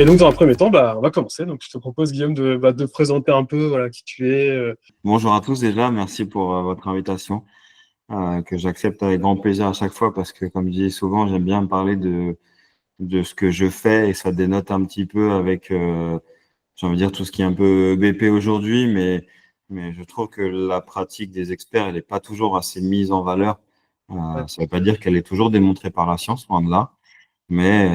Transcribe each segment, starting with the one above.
Et donc, dans un premier temps, on va commencer. Donc, je te propose, Guillaume, de présenter un peu voilà, qui tu es. Bonjour à tous déjà, merci pour votre invitation que j'accepte avec grand plaisir à chaque fois parce que comme je dis souvent, j'aime bien parler de ce que je fais et ça dénote un petit peu avec, j'ai envie de dire, tout ce qui est un peu BP aujourd'hui, mais je trouve que la pratique des experts, elle n'est pas toujours assez mise en valeur. Ouais. Ça ne veut pas dire qu'elle est toujours démontrée par la science, loin de là. Mais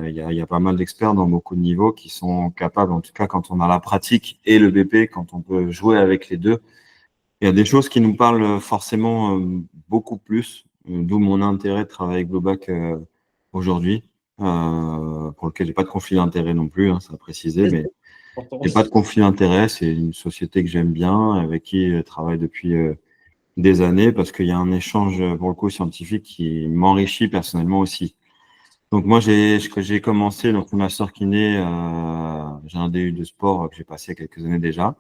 il y a pas mal d'experts dans beaucoup de niveaux qui sont capables, en tout cas quand on a la pratique et le BP, quand on peut jouer avec les deux, il y a des choses qui nous parlent forcément beaucoup plus, d'où mon intérêt de travailler avec Globac aujourd'hui, pour lequel j'ai pas de conflit d'intérêt non plus, hein, ça a précisé, mais Important. j'ai pas de conflit d'intérêt. C'est une société que j'aime bien, avec qui je travaille depuis des années, parce qu'il y a un échange pour le coup scientifique qui m'enrichit personnellement aussi. Donc moi j'ai commencé donc mon master kiné, j'ai un DU de sport que j'ai passé il y a quelques années déjà.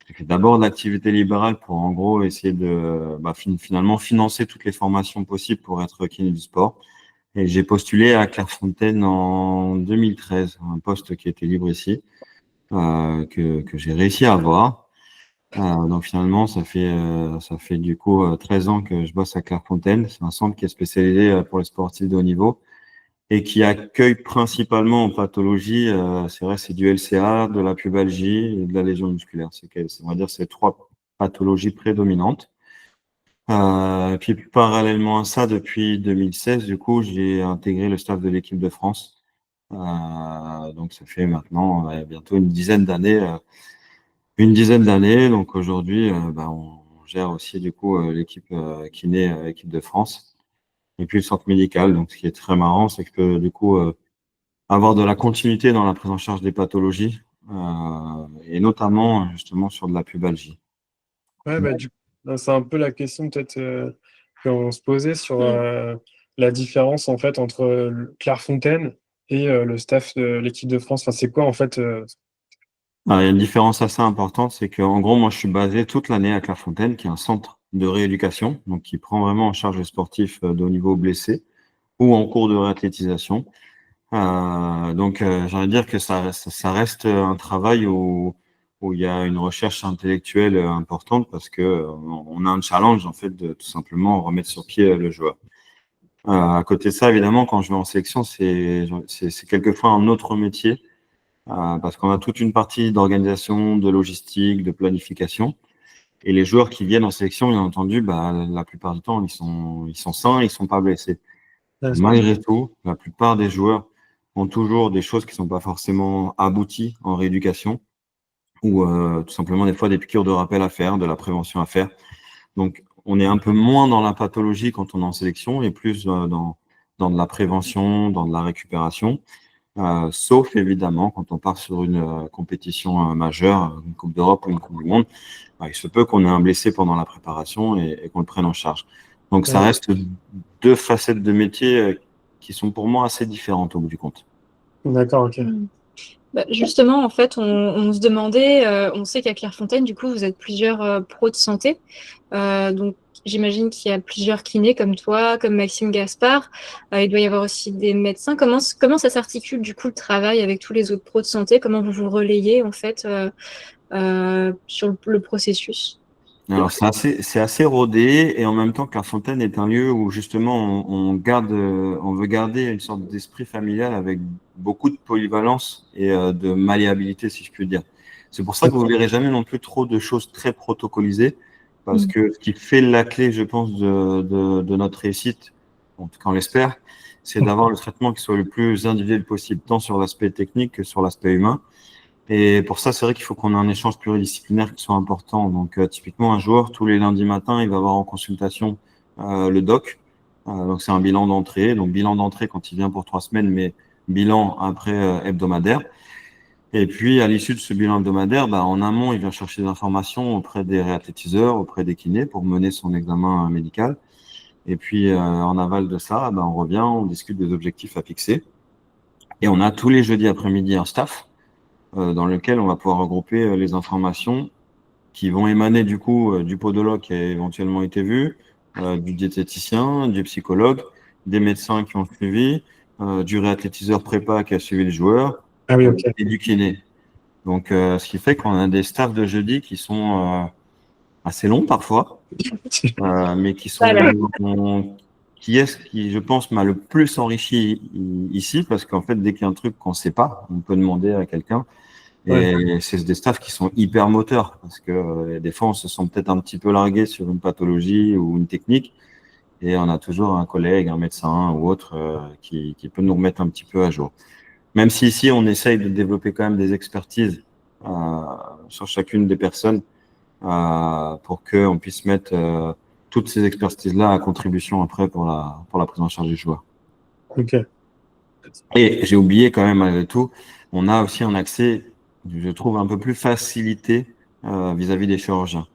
J'ai fait d'abord de l'activité libérale pour en gros essayer de finalement financer toutes les formations possibles pour être kiné du sport. Et j'ai postulé à Clairefontaine en 2013, un poste qui était libre ici, que j'ai réussi à avoir. Donc finalement, ça fait du coup 13 ans que je bosse à Clairefontaine. C'est un centre qui est spécialisé pour les sportifs de haut niveau et qui accueille principalement en pathologie, c'est vrai, c'est du LCA, de la pubalgie et de la lésion musculaire. On va dire, c'est trois pathologies prédominantes. Et puis parallèlement à ça, depuis 2016, du coup, j'ai intégré le staff de l'équipe de France. Donc ça fait maintenant bientôt une dizaine d'années. Donc aujourd'hui, on gère aussi du coup l'équipe kiné, équipe de France. Et puis le centre médical. Donc ce qui est très marrant, c'est que du coup avoir de la continuité dans la prise en charge des pathologies, et notamment justement sur de la pubalgie. Ouais, c'est un peu la question peut-être qu'on se posait sur la différence en fait entre Clairefontaine et le staff de l'équipe de France. Enfin, c'est quoi en fait Alors, il y a une différence assez importante, c'est qu'en gros, moi, je suis basé toute l'année à Clairefontaine, qui est un centre de rééducation, donc qui prend vraiment en charge les sportifs de haut niveau blessés ou en cours de réathlétisation. J'ai envie de dire que ça reste un travail où il y a une recherche intellectuelle importante parce que on a un challenge en fait de tout simplement remettre sur pied le joueur. À côté de ça, évidemment, quand je vais en sélection, c'est quelquefois un autre métier parce qu'on a toute une partie d'organisation, de logistique, de planification. Et les joueurs qui viennent en sélection, bien entendu, la plupart du temps, ils sont sains, ils sont pas blessés. Malgré tout, la plupart des joueurs ont toujours des choses qui sont pas forcément abouties en rééducation ou tout simplement des fois des piqûres de rappel à faire, de la prévention à faire. Donc, on est un peu moins dans la pathologie quand on est en sélection et plus dans de la prévention, dans de la récupération. Sauf évidemment quand on part sur une compétition majeure, une Coupe d'Europe ou une Coupe du Monde, il se peut qu'on ait un blessé pendant la préparation et qu'on le prenne en charge. Donc ça reste deux facettes de métier qui sont pour moi assez différentes au bout du compte. D'accord, ok. Bah, justement, en fait, on se demandait, on sait qu'à Clairefontaine, du coup, vous êtes plusieurs pros de santé. Donc, j'imagine qu'il y a plusieurs kinés comme toi, comme Maxime Gaspard. Il doit y avoir aussi des médecins. Comment ça s'articule, du coup, le travail avec tous les autres pros de santé? Comment vous vous relayez, en fait, sur le processus? Alors c'est assez rodé et en même temps que la fontaine est un lieu où justement on veut garder une sorte d'esprit familial avec beaucoup de polyvalence et de malléabilité si je puis dire. C'est pour ça que vous verrez jamais non plus trop de choses très protocolisées parce que ce qui fait la clé, je pense, de notre réussite, en tout cas on l'espère, c'est d'avoir le traitement qui soit le plus individuel possible, tant sur l'aspect technique que sur l'aspect humain. Et pour ça, c'est vrai qu'il faut qu'on ait un échange pluridisciplinaire qui soit important. Donc, typiquement, un joueur, tous les lundis matins, il va avoir en consultation le doc. Donc, c'est un bilan d'entrée. Donc, bilan d'entrée quand il vient pour 3 semaines, mais bilan après hebdomadaire. Et puis, à l'issue de ce bilan hebdomadaire, en amont, il vient chercher des informations auprès des réathlétiseurs, auprès des kinés pour mener son examen médical. Et puis, en aval de ça, on revient, on discute des objectifs à fixer. Et on a tous les jeudis après-midi un staff dans lequel on va pouvoir regrouper les informations qui vont émaner du coup du podologue qui a éventuellement été vu, du diététicien, du psychologue, des médecins qui ont suivi, du réathlétiseur prépa qui a suivi le joueur, Ah oui, ok. et du kiné. Donc, ce qui fait qu'on a des staffs de jeudi qui sont assez longs parfois, mais qui Voilà. qui est ce qui, je pense, m'a le plus enrichi ici, parce qu'en fait, dès qu'il y a un truc qu'on ne sait pas, on peut demander à quelqu'un. Ouais. Et c'est des staffs qui sont hyper moteurs, parce que des fois, on se sent peut-être un petit peu largué sur une pathologie ou une technique, et on a toujours un collègue, un médecin ou autre qui peut nous remettre un petit peu à jour. Même si ici, on essaye de développer quand même des expertises sur chacune des personnes pour qu'on puisse mettre toutes ces expertises-là à contribution après pour la prise en charge du joueur. Ok. Et j'ai oublié quand même, malgré tout, on a aussi un accès, je trouve, un peu plus facilité vis-à-vis des chirurgiens.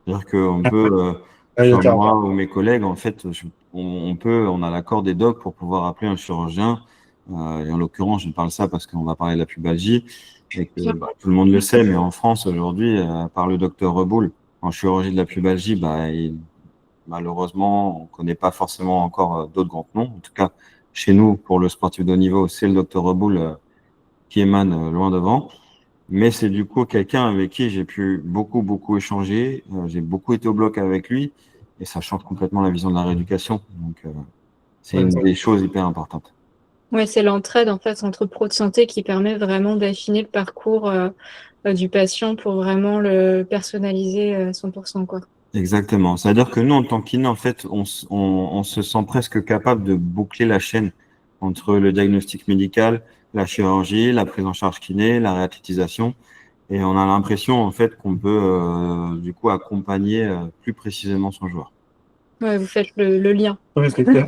C'est-à-dire qu'on peut, Ah, soit d'accord. moi ou mes collègues, en fait, on a l'accord des docs pour pouvoir appeler un chirurgien. Et en l'occurrence, je parle ça parce qu'on va parler de la pubalgie et que tout le monde le sait, mais en France aujourd'hui, par le docteur Reboul, en chirurgie de la pubalgie, malheureusement, on ne connaît pas forcément encore d'autres grands noms. En tout cas, chez nous, pour le sportif de haut niveau, c'est le docteur Reboul qui émane loin devant. Mais c'est du coup quelqu'un avec qui j'ai pu beaucoup échanger. J'ai beaucoup été au bloc avec lui et ça change complètement la vision de la rééducation. Donc, c'est Ouais, une des choses hyper importantes. Ouais, c'est l'entraide en fait entre pros de santé qui permet vraiment d'affiner le parcours du patient pour vraiment le personnaliser à 100%, quoi. Exactement. C'est-à-dire que nous, en tant qu'kiné, en fait, on se sent presque capable de boucler la chaîne entre le diagnostic médical, la chirurgie, la prise en charge kiné, la réathlétisation. Et on a l'impression, en fait, qu'on peut, du coup, accompagner plus précisément son joueur. Ouais, vous faites le lien. ouais, c'est clair.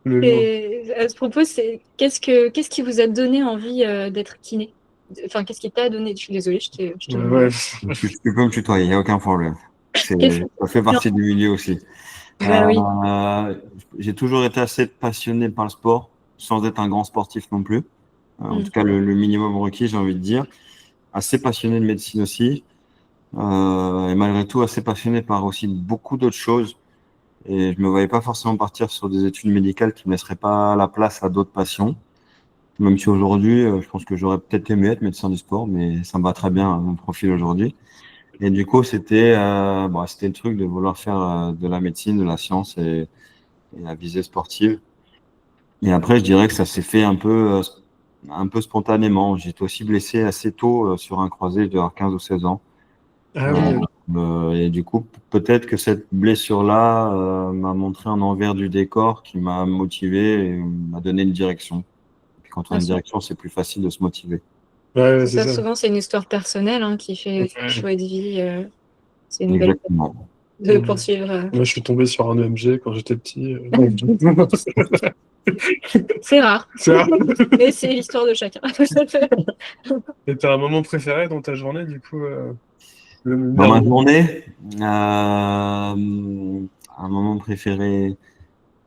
Le lien. Et à ce propos, qu'est-ce qui vous a donné envie d'être kiné? Enfin, qu'est-ce qui t'a donné? Je suis désolée, je te Ouais, demande. ouais. Tu peux me tutoyer, il n'y a aucun problème. Qu'est-ce qui Ça fait partie du milieu aussi. Bah oui. J'ai toujours été assez passionné par le sport, sans être un grand sportif non plus. En Mm. tout cas, le minimum requis, j'ai envie de dire. Assez passionné de médecine aussi. Et malgré tout, assez passionné par aussi beaucoup d'autres choses. Et je me voyais pas forcément partir sur des études médicales qui ne laisseraient pas la place à d'autres passions. Même si aujourd'hui, je pense que j'aurais peut-être aimé être médecin du sport, mais ça me va très bien à mon profil aujourd'hui. Et du coup, c'était le truc de vouloir faire de la médecine, de la science et à visée sportive. Et après, je dirais que ça s'est fait un peu spontanément. J'ai été aussi blessé assez tôt sur un croisé, je devais avoir 15 ou 16 ans. Ah Euh, oui, ok. et du coup, peut-être que cette blessure-là m'a montré un envers du décor qui m'a motivé et m'a donné une direction. Et puis quand on a Ah, une direction, c'est plus facile de se motiver. Ouais, ouais, c'est c'est ça, ça. souvent, c'est une histoire personnelle hein, qui fait un Ouais. choix de vie. C'est une belle Exactement. de poursuivre. Moi, je suis tombé sur un EMG quand j'étais petit. C'est rare, C'est rare. mais c'est l'histoire de chacun. Et t'as un moment préféré dans ta journée, du coup, le Dans meilleur ma moment? journée, un moment préféré,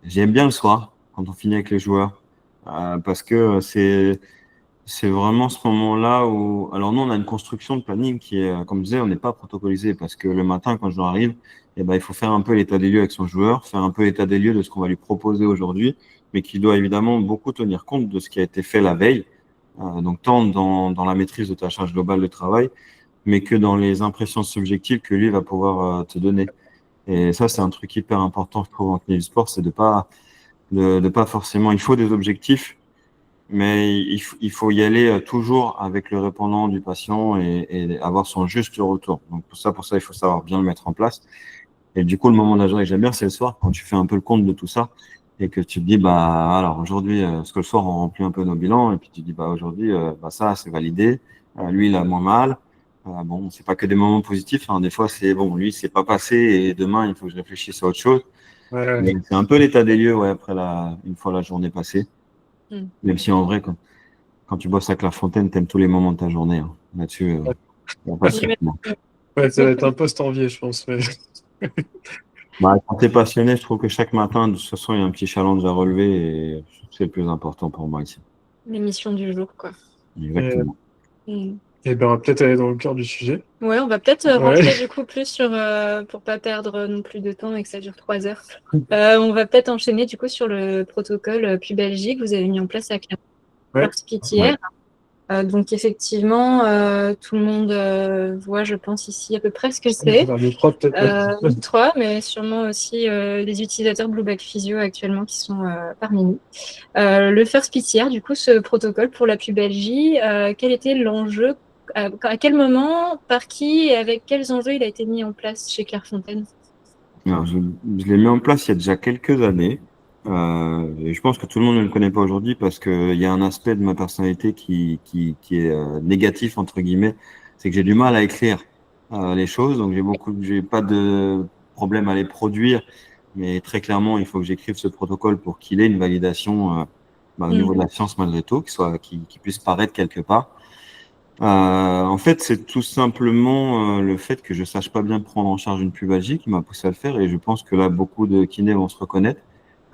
j'aime bien le soir, quand on finit avec les joueurs, parce que c'est vraiment ce moment-là où... Alors nous, on a une construction de planning qui est, comme je disais, on n'est pas protocolisé, parce que le matin, quand le joueur arrive, eh ben, il faut faire un peu l'état des lieux avec son joueur, faire un peu l'état des lieux de ce qu'on va lui proposer aujourd'hui, mais qui doit évidemment beaucoup tenir compte de ce qui a été fait la veille, donc tant dans la maîtrise de ta charge globale de travail, mais que dans les impressions subjectives que lui va pouvoir te donner. Et ça, c'est un truc hyper important, je trouve, en kiné du sport, c'est de pas forcément, il faut des objectifs, mais il faut y aller toujours avec le répondant du patient et avoir son juste retour. Donc, pour ça, il faut savoir bien le mettre en place. Et du coup, le moment de la journée que j'aime bien, c'est le soir, quand tu fais un peu le compte de tout ça et que tu te dis, bah, alors aujourd'hui, parce que le soir, on remplit un peu nos bilans et puis tu te dis, bah, aujourd'hui, ça, c'est validé. Lui, il a moins mal. Bon, c'est pas que des moments positifs, hein. Des fois, c'est bon, lui, c'est pas passé et demain, il faut que je réfléchisse à autre chose. Ouais, ouais. Mais c'est un peu l'état des lieux, ouais, une fois la journée passée. Mm. Même si en vrai, quand tu bosses à Clairefontaine, t'aimes tous les moments de ta journée, hein. Là-dessus, on va pas se J'imagine. mentir. Ouais, ça va être un poste envié, je pense. Ouais. Bah, quand t'es passionné, je trouve que chaque matin, de toute façon, il y a un petit challenge à relever et c'est le plus important pour moi ici. L'émission du jour, quoi. Et, Exactement. Mm. et ben, on va peut-être aller dans le cœur du sujet. Ouais, on va peut-être rentrer Ouais. du coup plus sur, pour pas perdre non plus de temps et que ça dure 3 heures. On va peut-être enchaîner du coup sur le protocole pubalgique que vous avez mis en place avec la Ouais. Corse Ouais. Pitière. Donc effectivement, tout le monde voit, je pense, ici à peu près ce que c'est. Les trois, peut-être. Trois, mais sûrement aussi des utilisateurs Blueback Physio actuellement qui sont parmi nous. Le First PTR, du coup, ce protocole pour la pubalgie, quel était l'enjeu? À quel moment, par qui et avec quels enjeux il a été mis en place chez Clairefontaine? Alors, je l'ai mis en place il y a déjà quelques années. Et je pense que tout le monde ne le connaît pas aujourd'hui parce qu'il y a un aspect de ma personnalité qui est négatif, entre guillemets. C'est que j'ai du mal à écrire les choses. Donc, j'ai pas de problème à les produire. Mais très clairement, il faut que j'écrive ce protocole pour qu'il ait une validation au niveau de la science malgré tout, qu'il puisse paraître quelque part. En fait, c'est tout simplement le fait que je sache pas bien prendre en charge une pubalgie qui m'a poussé à le faire. Et je pense que là, beaucoup de kinés vont se reconnaître.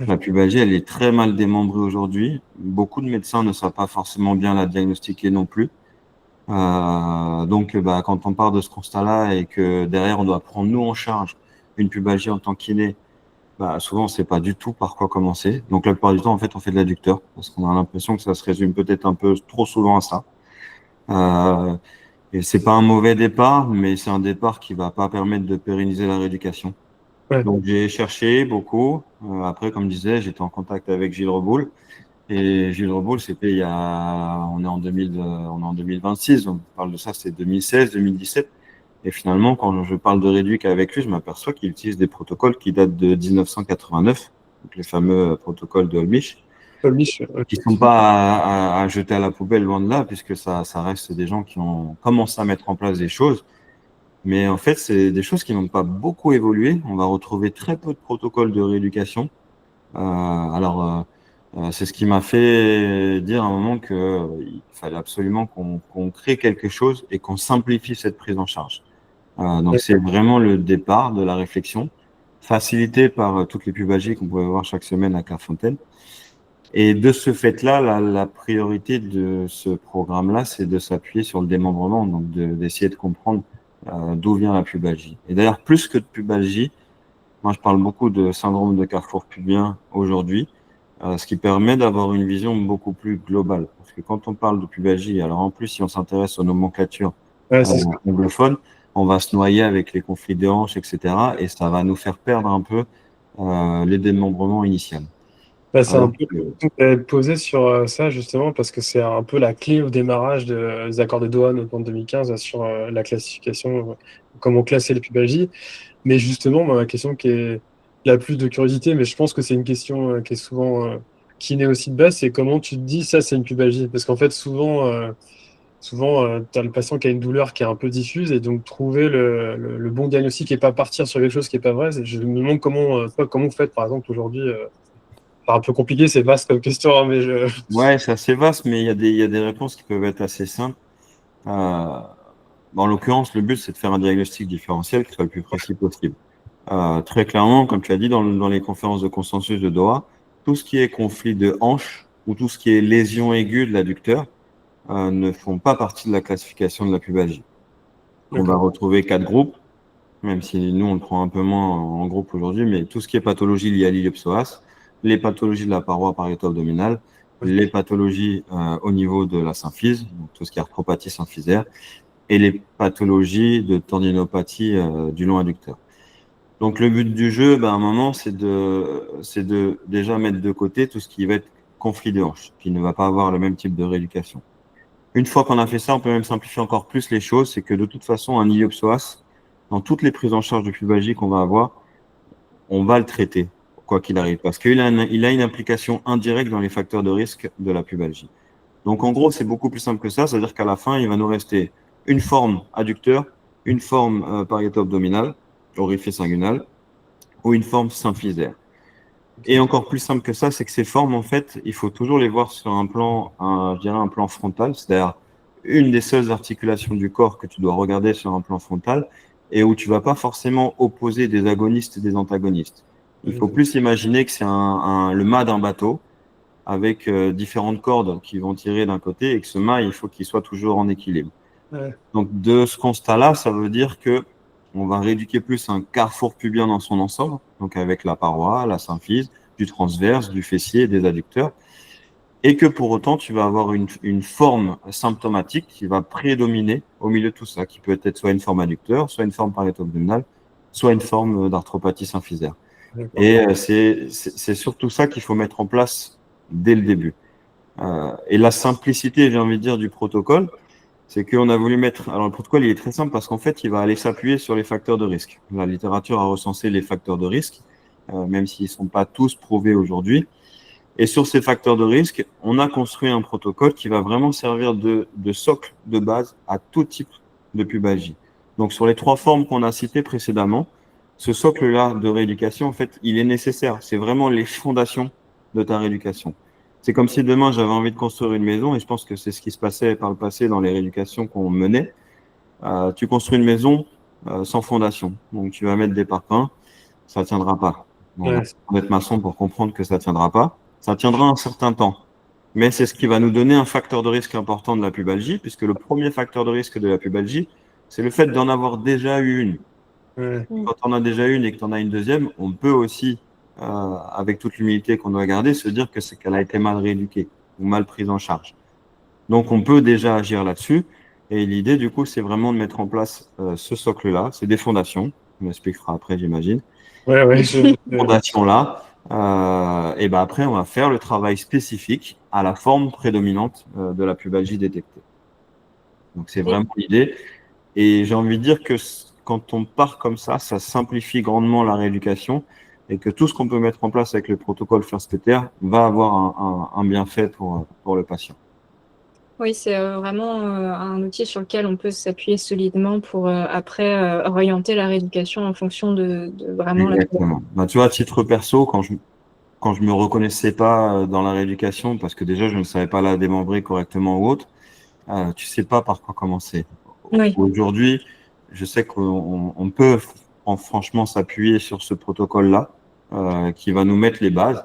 La pubalgie, elle est très mal démembrée aujourd'hui. Beaucoup de médecins ne savent pas forcément bien la diagnostiquer non plus. Donc, quand on part de ce constat-là et que derrière, on doit prendre nous en charge une pubalgie en tant que kiné, souvent, on ne sait pas du tout par quoi commencer. Donc, la plupart du temps, en fait, on fait de l'adducteur parce qu'on a l'impression que ça se résume peut-être un peu trop souvent à ça. Et c'est pas un mauvais départ, mais c'est un départ qui va pas permettre de pérenniser la rééducation. Ouais. Donc j'ai cherché beaucoup. Après, comme je disais, j'étais en contact avec Gilles Reboul. Et Gilles Reboul, c'était on est en 2026, on parle de ça, c'est 2016, 2017. Et finalement, quand je parle de rééduc avec lui, je m'aperçois qu'il utilise des protocoles qui datent de 1989, donc les fameux protocoles de Holmich qui sont pas à jeter à la poubelle, loin de là, puisque ça reste des gens qui ont commencé à mettre en place des choses. Mais en fait, c'est des choses qui n'ont pas beaucoup évolué. On va retrouver très peu de protocoles de rééducation. C'est ce qui m'a fait dire à un moment qu'il fallait absolument qu'on crée quelque chose et qu'on simplifie cette prise en charge. Donc, c'est vraiment le départ de la réflexion, facilité par toutes les pubalgies qu'on pouvait voir chaque semaine à Clairefontaine. Et de ce fait-là, la priorité de ce programme-là, c'est de s'appuyer sur le démembrement, donc d'essayer de comprendre d'où vient la pubalgie. Et d'ailleurs, plus que de pubalgie, moi je parle beaucoup de syndrome de carrefour pubien aujourd'hui, ce qui permet d'avoir une vision beaucoup plus globale. Parce que quand on parle de pubalgie, alors en plus, si on s'intéresse aux nomenclatures anglophones, on va se noyer avec les conflits de hanches, etc. Et ça va nous faire perdre un peu les démembrements initiaux. C'est un peu la question que tu avais posée sur ça, justement, parce que c'est un peu la clé au démarrage des accords de Doha en 2015 sur la classification, comment classer les pubalgies. Mais justement, moi, ma question qui est la plus de curiosité, mais je pense que c'est une question qui est souvent qui naît aussi de base, c'est comment tu te dis ça, c'est une pubalgie. Parce qu'en fait, souvent tu as le patient qui a une douleur qui est un peu diffuse, et donc trouver le bon diagnostic et pas partir sur quelque chose qui n'est pas vrai. Je me demande comment vous faites, par exemple, aujourd'hui. C'est un peu compliqué, c'est vaste comme question, hein, mais Ouais, c'est assez vaste, mais il y a des réponses qui peuvent être assez simples. En l'occurrence, le but, c'est de faire un diagnostic différentiel qui soit le plus précis possible. Très clairement, comme tu as dit dans les conférences de consensus de Doha, tout ce qui est conflit de hanche ou tout ce qui est lésion aiguë de l'adducteur ne font pas partie de la classification de la pubalgie. On va retrouver 4 groupes, même si nous, on le prend un peu moins en groupe aujourd'hui, mais tout ce qui est pathologie liée à l'iliopsoas, les pathologies de la paroi pariéto-abdominale, les pathologies au niveau de la symphyse, donc tout ce qui est arthropathie symphysaire, et les pathologies de tendinopathie du long adducteur. Donc le but du jeu, à un moment, c'est de déjà mettre de côté tout ce qui va être conflit de hanche, qui ne va pas avoir le même type de rééducation. Une fois qu'on a fait ça, on peut même simplifier encore plus les choses, c'est que de toute façon, un iliopsoas, dans toutes les prises en charge de pubalgie qu'on va avoir, on va le traiter, quoi qu'il arrive, parce qu'il a une implication indirecte dans les facteurs de risque de la pubalgie. Donc en gros, c'est beaucoup plus simple que ça, c'est-à-dire qu'à la fin, il va nous rester une forme adducteur, une forme pariéto-abdominale, orifice inguinal, ou une forme symphysaire. Et encore plus simple que ça, c'est que ces formes, en fait, il faut toujours les voir sur un plan, je dirais un plan frontal, c'est-à-dire une des seules articulations du corps que tu dois regarder sur un plan frontal et où tu vas pas forcément opposer des agonistes et des antagonistes. Il faut plus imaginer que c'est le mât d'un bateau avec différentes cordes qui vont tirer d'un côté et que ce mât, il faut qu'il soit toujours en équilibre. Ouais. Donc, de ce constat-là, ça veut dire que on va rééduquer plus un carrefour pubien dans son ensemble, donc avec la paroi, la symphyse, du transverse, du fessier et des adducteurs. et que pour autant, tu vas avoir une forme symptomatique qui va prédominer au milieu de tout ça, qui peut être soit une forme adducteur, soit une forme pariéto-abdominale, soit une forme d'arthropathie symphysaire. Et c'est surtout ça qu'il faut mettre en place dès le début. Et la simplicité, j'ai envie de dire, du protocole, c'est qu'on a voulu mettre… Alors, le protocole, il est très simple parce qu'en fait, il va aller s'appuyer sur les facteurs de risque. La littérature a recensé les facteurs de risque, même s'ils ne sont pas tous prouvés aujourd'hui. Et sur ces facteurs de risque, on a construit un protocole qui va vraiment servir de socle de base à tout type de pubalgie. Donc, sur les 3 formes qu'on a citées précédemment, ce socle-là de rééducation, en fait, il est nécessaire. C'est vraiment les fondations de ta rééducation. C'est comme si demain, j'avais envie de construire une maison, et je pense que c'est ce qui se passait par le passé dans les rééducations qu'on menait. Tu construis une maison sans fondation. Donc, tu vas mettre des parpaings, ça ne tiendra pas. Bon, on va être maçon pour comprendre que ça ne tiendra pas. Ça tiendra un certain temps. Mais c'est ce qui va nous donner un facteur de risque important de la pubalgie, puisque le premier facteur de risque de la pubalgie, c'est le fait d'en avoir déjà eu une. Quand on a déjà une et que tu en as une deuxième, on peut aussi, avec toute l'humilité qu'on doit garder, se dire que c'est qu'elle a été mal rééduquée ou mal prise en charge. Donc, on peut déjà agir là-dessus. Et l'idée, du coup, c'est vraiment de mettre en place ce socle-là. C'est des fondations. On m'expliquera après, j'imagine. Ces fondations-là. Et ben après, on va faire le travail spécifique à la forme prédominante de la pubalgie détectée. Donc, c'est vraiment l'idée. Et j'ai envie de dire que quand on part comme ça simplifie grandement la rééducation et que tout ce qu'on peut mettre en place avec le protocole First PTR va avoir un bienfait pour le patient. Oui, c'est vraiment un outil sur lequel on peut s'appuyer solidement pour après orienter la rééducation en fonction de vraiment Exactement. Bah, tu vois, à titre perso, quand je me reconnaissais pas dans la rééducation, parce que déjà, je ne savais pas la démembrer correctement ou autre, tu sais pas par quoi commencer. Oui. Aujourd'hui, je sais qu'on peut franchement s'appuyer sur ce protocole-là qui va nous mettre les bases.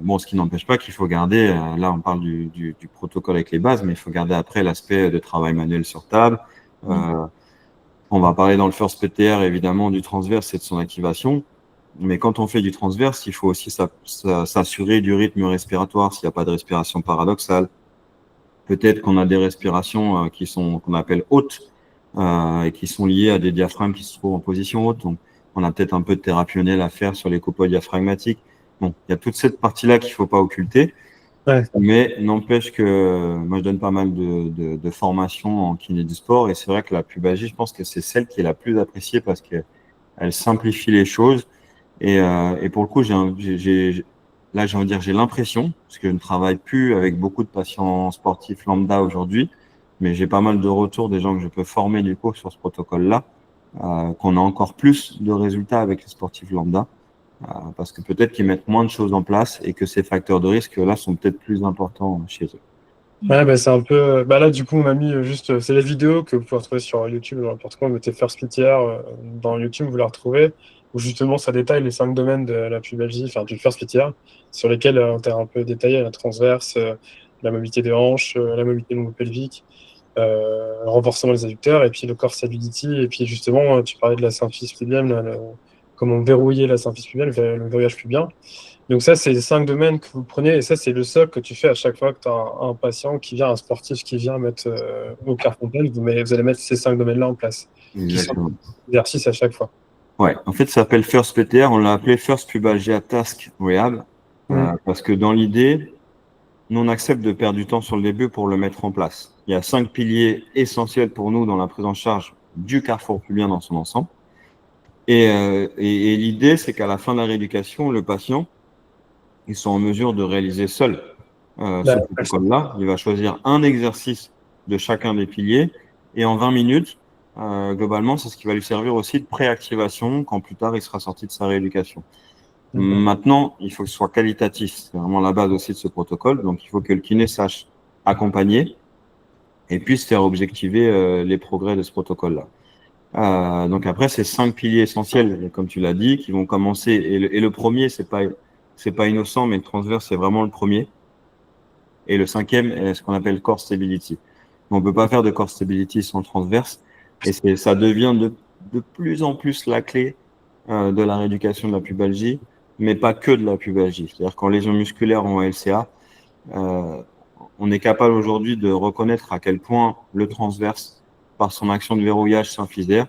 Bon, ce qui n'empêche pas qu'il faut garder, là on parle du protocole avec les bases, mais il faut garder après l'aspect de travail manuel sur table. On va parler dans le First PTR évidemment du transverse et de son activation, mais quand on fait du transverse, il faut aussi s'assurer du rythme respiratoire s'il n'y a pas de respiration paradoxale. Peut-être qu'on a des respirations qu'on appelle hautes et qui sont liées à des diaphragmes qui se trouvent en position haute. Donc, on a peut-être un peu de thérapie à faire sur les copeaux diaphragmatiques. Bon, il y a toute cette partie-là qu'il ne faut pas occulter. Mais n'empêche que moi, je donne pas mal de formations en kiné du sport. Et c'est vrai que la pubalgie, je pense que c'est celle qui est la plus appréciée parce qu'elle simplifie les choses. Et pour le coup, j'ai envie de dire, j'ai l'impression, parce que je ne travaille plus avec beaucoup de patients sportifs lambda aujourd'hui, mais j'ai pas mal de retours des gens que je peux former du coup sur ce protocole-là, qu'on a encore plus de résultats avec les sportifs lambda, parce que peut-être qu'ils mettent moins de choses en place et que ces facteurs de risque-là sont peut-être plus importants chez eux. Ouais, bah, c'est un peu. Bah là, du coup, on m'a mis juste. C'est la vidéo que vous pouvez retrouver sur YouTube, dans n'importe quoi. Vous mettez First PTR dans YouTube, vous la retrouvez, où justement ça détaille les 5 domaines de la pubalgie, enfin du First PTR, sur lesquels on t'a un peu détaillé la transverse, la mobilité des hanches, la mobilité pelvique, le renforcement des adducteurs, et puis le core stability, et puis justement, tu parlais de la symphyse pubienne, comment verrouiller la symphyse pubienne, le verrouillage pubien. Donc ça, c'est les 5 domaines que vous prenez, et ça, c'est le socle que tu fais à chaque fois que tu as un patient qui vient, un sportif qui vient mettre au Clairefontaine, vous allez mettre ces 5 domaines-là en place, Exactement. qui sont exercices à chaque fois. Ouais, en fait, ça s'appelle First PTR, on l'a appelé First Pubalgia Task Rehab, parce que dans l'idée, nous, on accepte de perdre du temps sur le début pour le mettre en place. Il y a 5 piliers essentiels pour nous dans la prise en charge du carrefour pubien dans son ensemble. Et l'idée, c'est qu'à la fin de la rééducation, le patient, ils sont en mesure de réaliser seul ce protocole-là. Il va choisir un exercice de chacun des piliers et en 20 minutes, globalement, c'est ce qui va lui servir aussi de préactivation quand plus tard il sera sorti de sa rééducation. Maintenant, il faut que ce soit qualitatif. C'est vraiment la base aussi de ce protocole. Donc, il faut que le kiné sache accompagner et puisse faire objectiver les progrès de ce protocole-là. Donc après, c'est 5 piliers essentiels, comme tu l'as dit, qui vont commencer. Et le premier, c'est pas innocent, mais le transverse, c'est vraiment le premier. Et le 5e est ce qu'on appelle core stability. On ne peut pas faire de core stability sans le transverse. Et ça devient de plus en plus la clé de la rééducation de la pubalgie, mais pas que de la pubalgie. C'est-à-dire qu'en lésion musculaire ou en LCA, Euh, on est capable aujourd'hui de reconnaître à quel point le transverse, par son action de verrouillage symphysaire,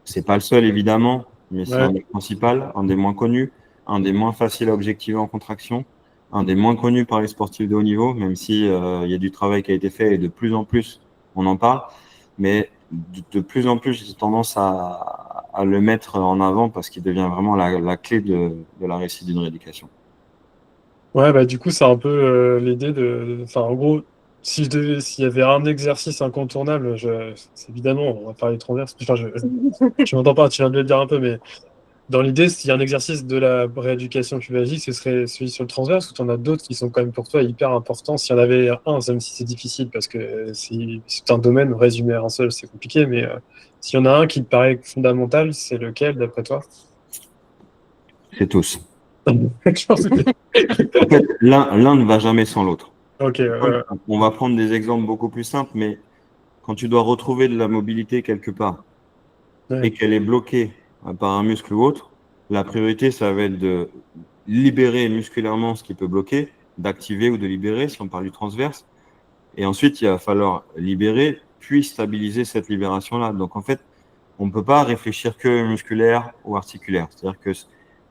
c'est pas le seul évidemment, mais c'est Ouais. un des principaux, un des moins connus, un des moins faciles à objectiver en contraction, un des moins connus par les sportifs de haut niveau, même si il y a du travail qui a été fait et de plus en plus on en parle, mais de plus en plus j'ai tendance à le mettre en avant parce qu'il devient vraiment la clé de la réussite d'une rééducation. Ouais, bah du coup, c'est un peu l'idée enfin, en gros, s'il y avait un exercice incontournable, c'est évidemment, on va parler transverse. Enfin, je m'entends pas, tu viens de le dire un peu, mais dans l'idée, s'il y a un exercice de la rééducation pubalgique, ce serait celui sur le transverse, ou tu en as d'autres qui sont quand même pour toi hyper importants. S'il y en avait un, même si c'est difficile, parce que c'est un domaine, résumer à un seul, c'est compliqué, mais s'il y en a un qui te paraît fondamental, c'est lequel, d'après toi? C'est tous. Je pense que- En fait, l'un ne va jamais sans l'autre. Ok, On va prendre des exemples beaucoup plus simples, mais quand tu dois retrouver de la mobilité quelque part ouais, et qu'elle est bloquée par un muscle ou autre, la priorité, ça va être de libérer musculairement ce qui peut bloquer, d'activer ou de libérer, si on parle du transverse. Et ensuite, il va falloir libérer, puis stabiliser cette libération-là. Donc, en fait, on ne peut pas réfléchir que musculaire ou articulaire. C'est-à-dire que,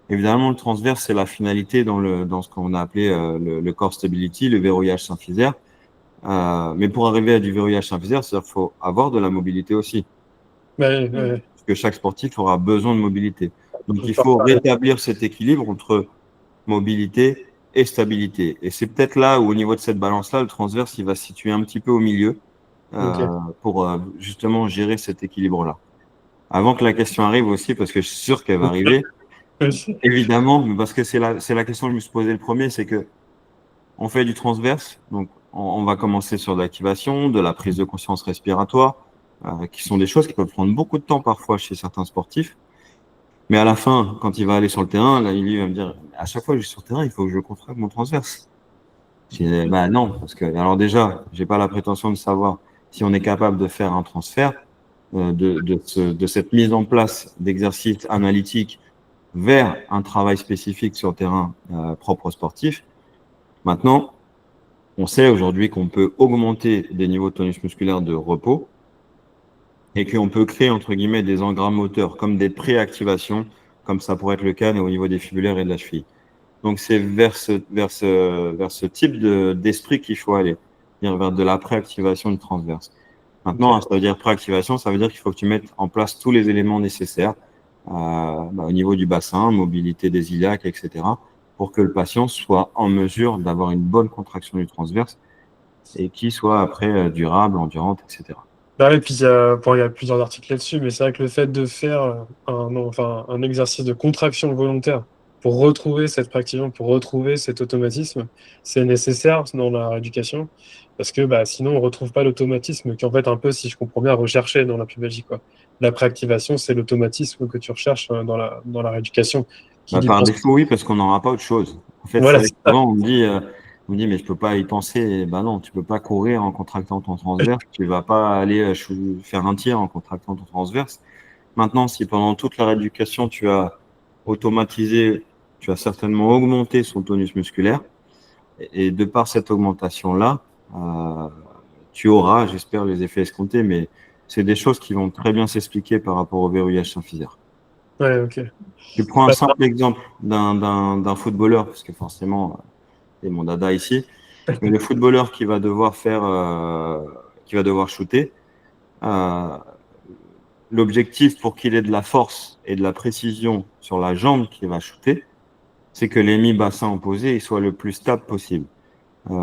évidemment, le transverse, c'est la finalité dans ce qu'on a appelé le core stability, le verrouillage symphysaire. Mais pour arriver à du verrouillage symphysaire, c'est-à-dire qu'il faut avoir de la mobilité aussi. ouais, Mm. ouais. Parce que chaque sportif aura besoin de mobilité. Donc, On il part faut par là. rétablir cet équilibre entre mobilité et stabilité. Et c'est peut-être là où, au niveau de cette balance-là, le transverse, il va se situer un petit peu au milieu Ok. pour justement gérer cet équilibre-là. Avant que la question arrive aussi, parce que je suis sûr qu'elle va arriver, évidemment, mais parce que c'est la question que je me suis posée le premier, c'est que on fait du transverse, donc on va commencer sur de l'activation, de la prise de conscience respiratoire, qui sont des choses qui peuvent prendre beaucoup de temps parfois chez certains sportifs. Mais à la fin, quand il va aller sur le terrain, là, il va me dire, à chaque fois que je suis sur le terrain, il faut que je contracte mon transverse. Je dis, bah non, parce que, alors déjà, j'ai pas la prétention de savoir si on est capable de faire un transfert, de cette mise en place d'exercices analytiques vers un travail spécifique sur le terrain propre au sportif. Maintenant, on sait aujourd'hui qu'on peut augmenter des niveaux de tonus musculaire de repos et qu'on peut créer, entre guillemets, des engrammes moteurs comme des préactivations, comme ça pourrait être le cas au niveau des fibulaires et de la cheville. Donc, c'est vers ce type d'esprit qu'il faut aller, c'est-à-dire vers de la préactivation du transverse. Maintenant, Ok. ça veut dire préactivation, ça veut dire qu'il faut que tu mettes en place tous les éléments nécessaires au niveau du bassin, mobilité des iliaques, etc., pour que le patient soit en mesure d'avoir une bonne contraction du transverse et qui soit après durable, endurante, etc. Bah ouais, puis bon, il y a plusieurs articles là-dessus, mais c'est vrai que le fait de faire non, enfin, un exercice de contraction volontaire pour retrouver cette pratique, pour retrouver cet automatisme, c'est nécessaire dans la rééducation, parce que bah, sinon on ne retrouve pas l'automatisme qui en fait un peu, si je comprends bien, recherché dans la pubalgie, quoi. La préactivation, c'est l'automatisme que tu recherches dans la rééducation, qui Bah, par dépense. défaut, oui, parce qu'on n'aura pas autre chose. En fait, c'est Voilà, vrai c'est que ça. souvent, on me dit, mais je peux pas y penser. Et ben non, tu peux pas courir en contractant ton transverse. Tu vas pas aller faire un tir en contractant ton transverse. Maintenant, si pendant toute la rééducation, tu as automatisé, tu as certainement augmenté son tonus musculaire. Et de par cette augmentation-là, euh, tu auras, j'espère, les effets escomptés, mais c'est des choses qui vont très bien s'expliquer par rapport au verrouillage symphysaire. Ouais, ok. Tu prends un Bah, simple exemple d'un footballeur, parce que forcément, c'est mon dada ici, mais le footballeur qui va devoir shooter, euh, l'objectif pour qu'il ait de la force et de la précision sur la jambe qui va shooter, c'est que l'hémi-bassin opposé il soit le plus stable possible.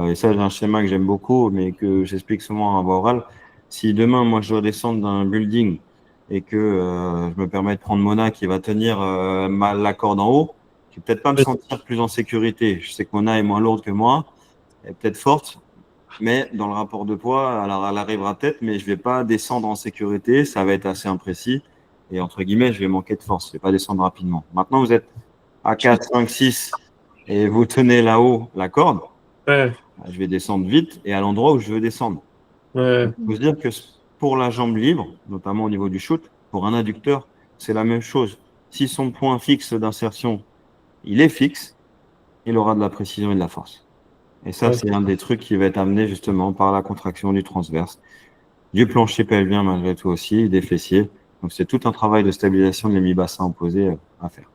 Et ça, j'ai un schéma que j'aime beaucoup, mais que j'explique souvent à voix orale. Si demain, moi, je dois descendre d'un building et que je me permets de prendre Mona qui va tenir la corde en haut, je vais peut-être pas me sentir plus en sécurité. Je sais que Mona est moins lourde que moi, elle est peut-être forte, mais dans le rapport de poids, alors elle arrivera peut-être, mais je vais pas descendre en sécurité. Ça va être assez imprécis. Et entre guillemets, je vais manquer de force. Je vais pas descendre rapidement. Maintenant, vous êtes à 4, 5, 6 et vous tenez là-haut la corde. ouais, Je vais descendre vite et à l'endroit où je veux descendre. ouais, Il faut se dire que pour la jambe libre, notamment au niveau du shoot, pour un adducteur, c'est la même chose. Si son point fixe d'insertion, il est fixe, il aura de la précision et de la force. Et ça, Ouais, c'est un des trucs qui va être amené justement par la contraction du transverse, du plancher pelvien malgré tout aussi, des fessiers. Donc, c'est tout un travail de stabilisation de l'hémi-bassin opposé à faire.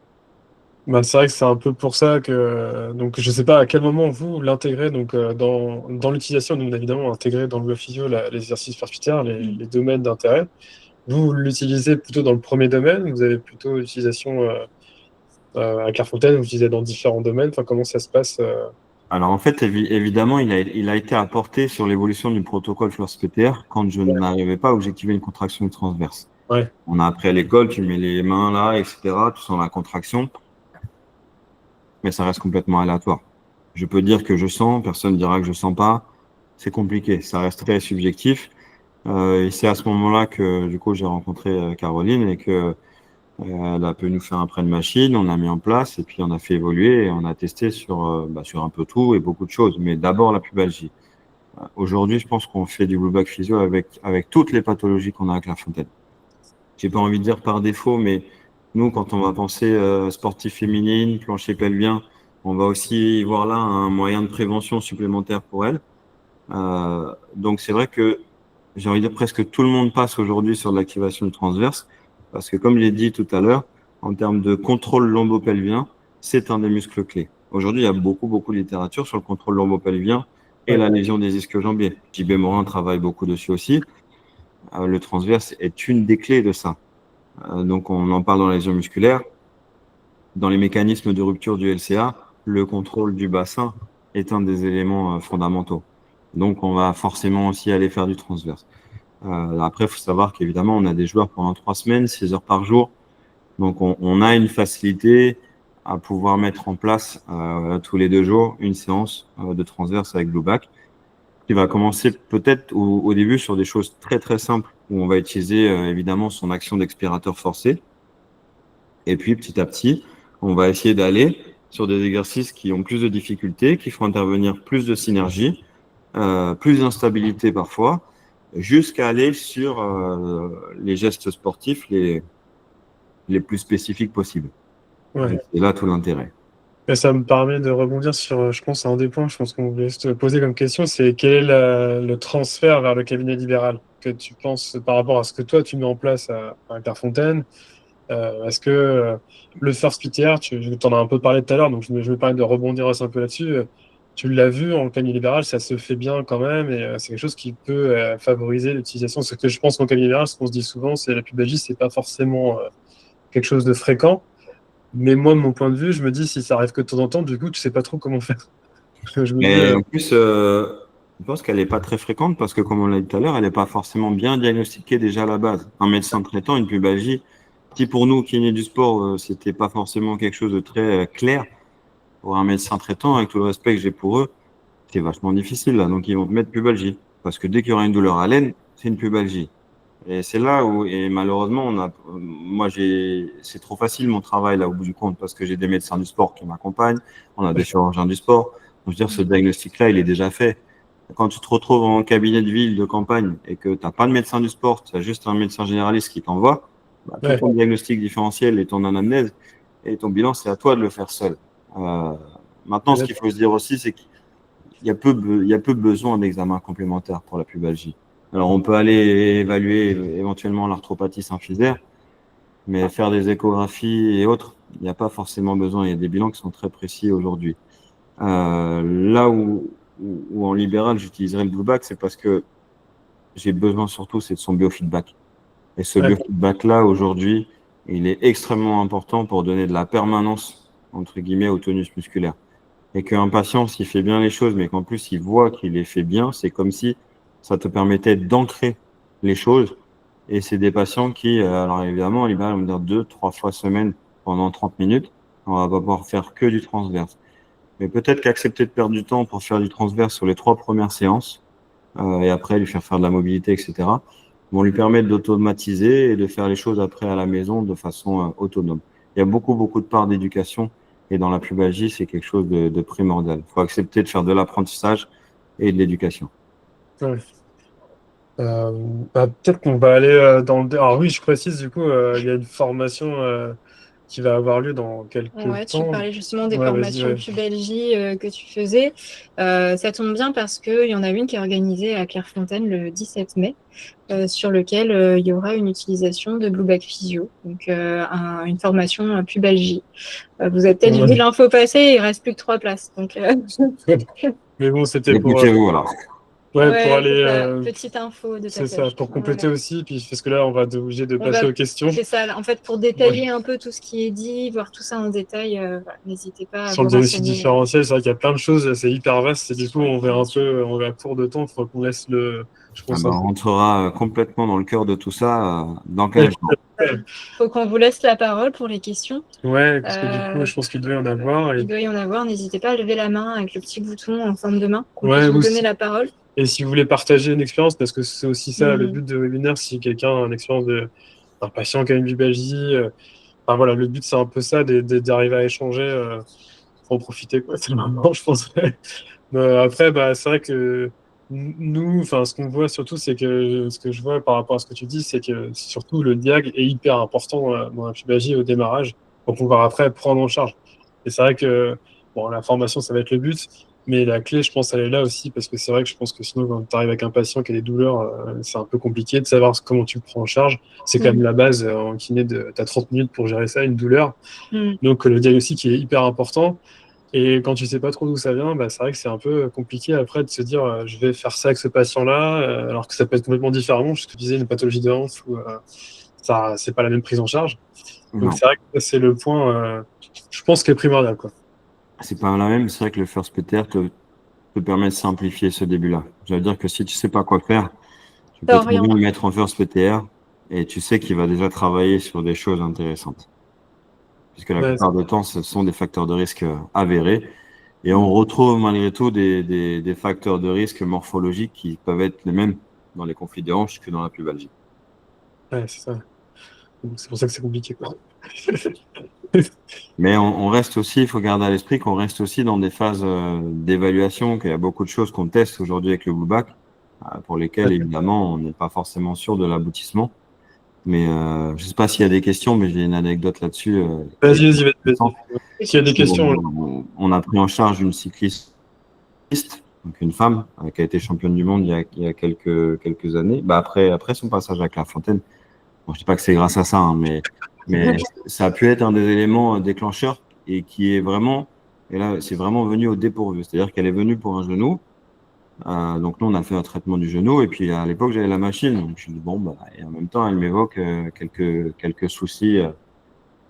bah, c'est vrai que c'est un peu pour ça que donc je sais pas à quel moment vous l'intégrez donc dans l'utilisation, donc évidemment intégrer dans le biophysio les exercices percutaires, les domaines d'intérêt. Vous l'utilisez plutôt dans le premier domaine, vous avez plutôt l'utilisation à Clairefontaine, vous l'utilisez dans différents domaines, enfin comment ça se passe Alors, en fait, évidemment, il a été apporté sur l'évolution du protocole FLORS-PTR quand je n'arrivais pas à objectiver une contraction transverse. Ouais, On a appris à l'école, tu mets les mains là, etc., tu sens la contraction, mais ça reste complètement aléatoire. Je peux dire que je sens, personne ne dira que je sens pas. C'est compliqué, ça reste très subjectif. Et c'est à ce moment-là que du coup j'ai rencontré Caroline et que elle a pu nous faire un prêt de machine, on a mis en place et puis on a fait évoluer et on a testé sur un peu tout et beaucoup de choses. Mais d'abord la pubalgie. Aujourd'hui, je pense qu'on fait du blue back physio avec toutes les pathologies qu'on a à Clairefontaine. J'ai pas envie de dire par défaut, mais nous, quand on va penser sportif féminine, plancher pelvien, on va aussi voir là un moyen de prévention supplémentaire pour elle. Donc c'est vrai que j'ai envie de dire presque tout le monde passe aujourd'hui sur de l'activation du transverse, parce que comme je l'ai dit tout à l'heure, en termes de contrôle lombopelvien, c'est un des muscles clés. Aujourd'hui, il y a beaucoup de littérature sur le contrôle lombopelvien et ouais, la lésion des ischio-jambiers. JB Morin travaille beaucoup dessus aussi. Le transverse est une des clés de ça. Donc on en parle dans la lésion musculaire. Dans les mécanismes de rupture du LCA, le contrôle du bassin est un des éléments fondamentaux. Donc, on va forcément aussi aller faire du transverse. Après, il faut savoir qu'évidemment, on a des joueurs pendant 3 semaines, 6 heures par jour. Donc, on a une facilité à pouvoir mettre en place tous les 2 jours une séance de transverse avec Blue Back qui va commencer peut-être au début sur des choses très simples où on va utiliser évidemment son action d'expirateur forcé. Et puis, petit à petit, on va essayer d'aller sur des exercices qui ont plus de difficultés, qui font intervenir plus de synergie, plus d'instabilité parfois, jusqu'à aller sur les gestes sportifs les plus spécifiques possibles. ouais. Et là, tout l'intérêt. Et ça me permet de rebondir sur, je pense, un des points, je pense qu'on voulait se poser comme question, c'est quel est le transfert vers le cabinet libéral que tu penses par rapport à ce que toi tu mets en place à Clairefontaine. Est-ce que le first PTR, tu en as un peu parlé tout à l'heure, donc je me permets de rebondir aussi un peu là-dessus. Tu l'as vu en cabinet libéral, ça se fait bien quand même, et c'est quelque chose qui peut favoriser l'utilisation. Ce que je pense qu'en cabinet libéral, ce qu'on se dit souvent, c'est la pubalgie, c'est pas forcément quelque chose de fréquent. Mais moi, de mon point de vue, je me dis, si ça arrive que de temps en temps, du coup, tu sais pas trop comment faire. Je me dis, Et en plus, je pense qu'elle n'est pas très fréquente parce que, comme on l'a dit tout à l'heure, elle n'est pas forcément bien diagnostiquée déjà à la base. Un médecin traitant, une pubalgie, si pour nous, kinés du sport, c'était pas forcément quelque chose de très clair, pour un médecin traitant, avec tout le respect que j'ai pour eux, c'est vachement difficile là. Donc ils vont te mettre pubalgie. Parce que dès qu'il y aura une douleur à l'aine, c'est une pubalgie. Et c'est là où, et malheureusement, c'est trop facile mon travail là au bout du compte parce que j'ai des médecins du sport qui m'accompagnent, on a des chirurgiens du sport. Donc, je veux dire, ce diagnostic-là, il est déjà fait. Quand tu te retrouves en cabinet de ville, de campagne, et que tu n'as pas de médecin du sport, tu as juste un médecin généraliste qui t'envoie, bah, tout ouais, ton diagnostic différentiel et ton anamnèse et ton bilan, c'est à toi de le faire seul. Maintenant, ce qu'il faut se dire aussi, c'est qu'il il y a peu besoin d'examens complémentaires pour la pubalgie. Alors, on peut aller évaluer éventuellement l'arthropathie symphysaire, mais faire des échographies et autres, il n'y a pas forcément besoin. Il y a des bilans qui sont très précis aujourd'hui. Là où en libéral, j'utiliserai le blue back, c'est parce que j'ai besoin surtout, c'est de son biofeedback. Et ce ouais, biofeedback-là, aujourd'hui, il est extrêmement important pour donner de la permanence, entre guillemets, au tonus musculaire. Et qu'un patient, s'il fait bien les choses, mais qu'en plus il voit qu'il les fait bien, c'est comme si ça te permettait d'ancrer les choses. Et c'est des patients qui, alors évidemment, ils vont me dire 2, 3 fois semaine pendant 30 minutes. On va pas pouvoir faire que du transverse. Mais peut-être qu'accepter de perdre du temps pour faire du transverse sur les 3 premières séances, et après lui faire de la mobilité, etc., vont lui permettre d'automatiser et de faire les choses après à la maison de façon autonome. Il y a beaucoup de parts d'éducation et dans la pubalgie, c'est quelque chose de primordial. Il faut accepter de faire de l'apprentissage et de l'éducation. ouais. Bah, peut-être qu'on va aller dans le. Alors oui, je précise, du coup, il y a une formation qui va avoir lieu dans Ouais, quelques tu temps. parlais justement des Ouais, vas-y, formations ouais. pubalgie que tu faisais. Ça tombe bien parce qu'il y en a une qui est organisée à Clairefontaine le 17 mai, sur lequel il y aura une utilisation de Blueback Physio, donc une formation pubalgie. Vous avez peut-être vu Ouais. l'info passer, il reste plus que 3 places. Donc, Mais bon, c'était pour, Dépêchez-vous alors. ouais, pour ouais, aller, c'est ça. Petite info de c'est ça, passage. pour compléter Voilà. aussi, puis parce que là, on va être obligé de On va, passer aux questions. c'est ça. En fait, pour Ouais. détailler un peu tout ce qui est dit, voir tout ça en détail, voilà, n'hésitez pas à Sur le vous diagnostic renseigner. différentiel, c'est vrai qu'il y a plein de choses, c'est hyper vaste, et du coup, on va un peu, on va à court de temps, il faut qu'on laisse je Ah ben, concentre. on rentrera complètement dans le cœur de tout ça dans 15 jours. Faut qu'on vous laisse la parole pour les questions. Ouais, parce que du coup, je pense qu'il devait y en avoir. Il doit y en avoir. N'hésitez pas à lever la main avec le petit bouton en forme de main, qu'on Ouais, puisse vous vous, donner la parole. et si vous voulez partager une expérience, parce que c'est aussi ça le Mm. but de webinaire, si quelqu'un a une expérience d'un patient qui a une pubalgie, enfin voilà, le but c'est un peu ça, d'arriver à échanger, faut en profiter, quoi, c'est le moment, je pense. Après, bah, c'est vrai que nous, enfin, ce qu'on voit surtout, c'est que ce que je vois par rapport à ce que tu dis, c'est que surtout le diag est hyper important dans la pubalgie au démarrage pour pouvoir après prendre en charge. Et c'est vrai que bon, la formation, ça va être le but, mais la clé, je pense, elle est là aussi parce que c'est vrai que je pense que sinon, quand tu arrives avec un patient qui a des douleurs, c'est un peu compliqué de savoir comment tu le prends en charge. C'est quand même Mm. la base en kiné de, t'as 30 minutes pour gérer ça, une douleur. Mm. Donc le diagnostic est hyper important. Et quand tu sais pas trop d'où ça vient, bah, c'est vrai que c'est un peu compliqué après de se dire je vais faire ça avec ce patient-là, alors que ça peut être complètement différent, parce que tu disais une pathologie de hanche où ça c'est pas la même prise en charge. Donc Non, c'est vrai que ça, c'est le point, je pense, qui est primordial, quoi. c'est pas la même. C'est vrai que le First PTR te permet de simplifier ce début-là. Ça veut dire que si tu sais pas quoi faire, tu peux très T'orientes. bien le mettre en First PTR et tu sais qu'il va déjà travailler sur des choses intéressantes. Puisque la Ouais, plupart du temps, ce sont des facteurs de risque avérés. Et on retrouve malgré tout des facteurs de risque morphologiques qui peuvent être les mêmes dans les conflits de hanches que dans la pubalgie. c'est ça. Donc, c'est pour ça que c'est compliqué, quoi. Mais on reste aussi, il faut garder à l'esprit qu'on reste aussi dans des phases d'évaluation, qu'il y a beaucoup de choses qu'on teste aujourd'hui avec le Blueback, pour lesquelles évidemment on n'est pas forcément sûr de l'aboutissement. Mais je ne sais pas s'il y a des questions, mais j'ai une anecdote là-dessus qui est Vas-y, vas-y, vas-y. intéressante. S'il y a des questions, On a pris en charge une cycliste, donc une femme qui a été championne du monde il y a quelques années. Bah après son passage à Clairefontaine, bon, je dis pas que c'est grâce à ça, hein, mais ça a pu être un des éléments déclencheurs et qui est vraiment, et là, c'est vraiment venu au dépourvu. C'est-à-dire qu'elle est venue pour un genou. Donc, nous, on a fait un traitement du genou. Et puis, à l'époque, j'avais la machine. Donc, je dis, bon, bah, et en même temps, elle m'évoque quelques soucis,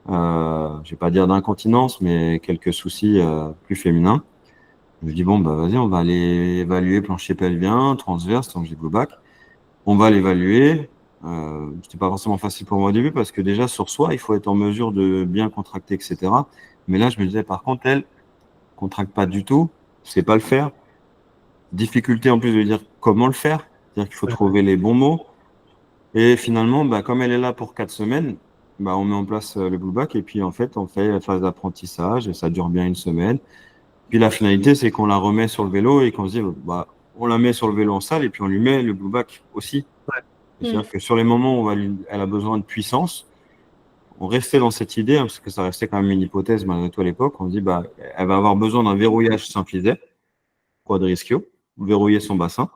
je vais pas dire d'incontinence, mais quelques soucis plus féminins. Je dis, bon, bah, vas-y, on va aller évaluer plancher pelvien, transverse, donc j'ai go back. On va l'évaluer. C'était pas forcément facile pour moi au début parce que déjà sur soi, il faut être en mesure de bien contracter, etc. Mais là, je me disais, par contre, elle contracte pas du tout, sait pas le faire. Difficulté en plus de lui dire comment le faire, c'est-à-dire qu'il faut trouver les bons mots. Et finalement, bah, comme elle est là pour 4 semaines, bah, on met en place le Blue Back et puis en fait, on fait la phase d'apprentissage et ça dure bien une semaine. Puis la finalité, c'est qu'on la remet sur le vélo et qu'on se dit, bah, on la met sur le vélo en salle et puis on lui met le Blue Back aussi. Mm. C'est-à-dire que sur les moments où elle a besoin de puissance, on restait dans cette idée, hein, parce que ça restait quand même une hypothèse malgré tout à l'époque. On se dit, bah, elle va avoir besoin d'un verrouillage symphysaire, quadrischio, verrouiller son bassin,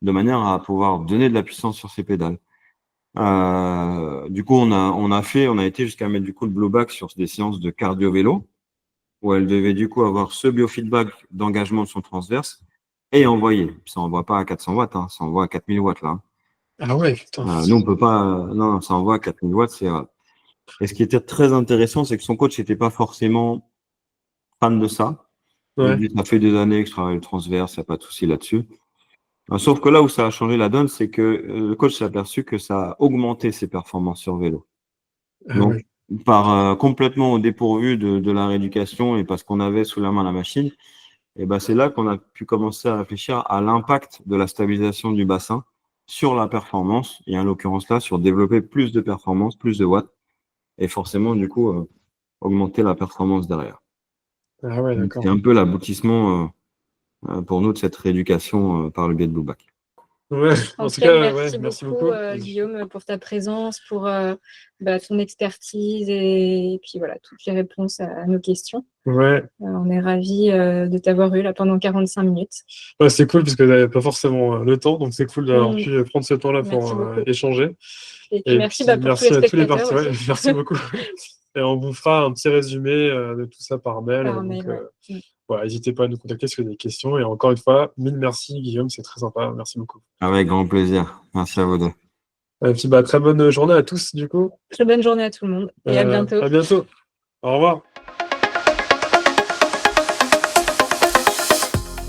de manière à pouvoir donner de la puissance sur ses pédales. Du coup, on a été jusqu'à mettre du coup le blowback sur des séances de cardio-vélo, où elle devait du coup avoir ce biofeedback d'engagement de son transverse et envoyer. Puis ça envoie pas à 400 watts, hein, ça envoie à 4000 watts là. Ah ouais, putain. Nous, on peut pas, non, ça envoie à 4000 watts, c'est et ce qui était très intéressant, c'est que son coach n'était pas forcément fan de ça. Il Ouais. dit, ça fait des années que je travaille le transverse, il n'y a pas de souci là-dessus. Sauf que là où ça a changé la donne, c'est que le coach s'est aperçu que ça a augmenté ses performances sur vélo. Ah Donc, ouais. par complètement au dépourvu de la rééducation et parce qu'on avait sous la main la machine, et ben c'est là qu'on a pu commencer à réfléchir à l'impact de la stabilisation du bassin sur la performance, et en l'occurrence là, sur développer plus de performance, plus de watts, et forcément, du coup, augmenter la performance derrière. Ah ouais, Donc, d'accord. c'est un peu l'aboutissement pour nous de cette rééducation par le biais de Blueback. Ouais, En en tout tout cas, cas, ouais, merci merci beaucoup, beaucoup. Guillaume, pour ta présence, pour ton expertise et puis voilà, toutes les réponses à nos questions. Ouais, On est ravis de t'avoir eu là pendant 45 minutes. ouais, c'est cool parce que j'avais pas forcément le temps, donc c'est cool d'avoir Mm. pu prendre ce temps-là pour Merci beaucoup. échanger. Et puis Et merci puis pour tous merci les à tous les spectateurs parties. Ouais, aussi, merci beaucoup. Et on vous fera un petit résumé de tout ça par mail. par Donc mail. Ouais. Mm. voilà, n'hésitez pas à nous contacter si vous avez des questions. Et encore une fois, mille merci Guillaume, c'est très sympa. Merci beaucoup. Avec grand plaisir. Merci à vous deux. Et puis bah, très bonne journée à tous du coup. Très bonne journée à tout le monde et à bientôt. À bientôt. Au revoir.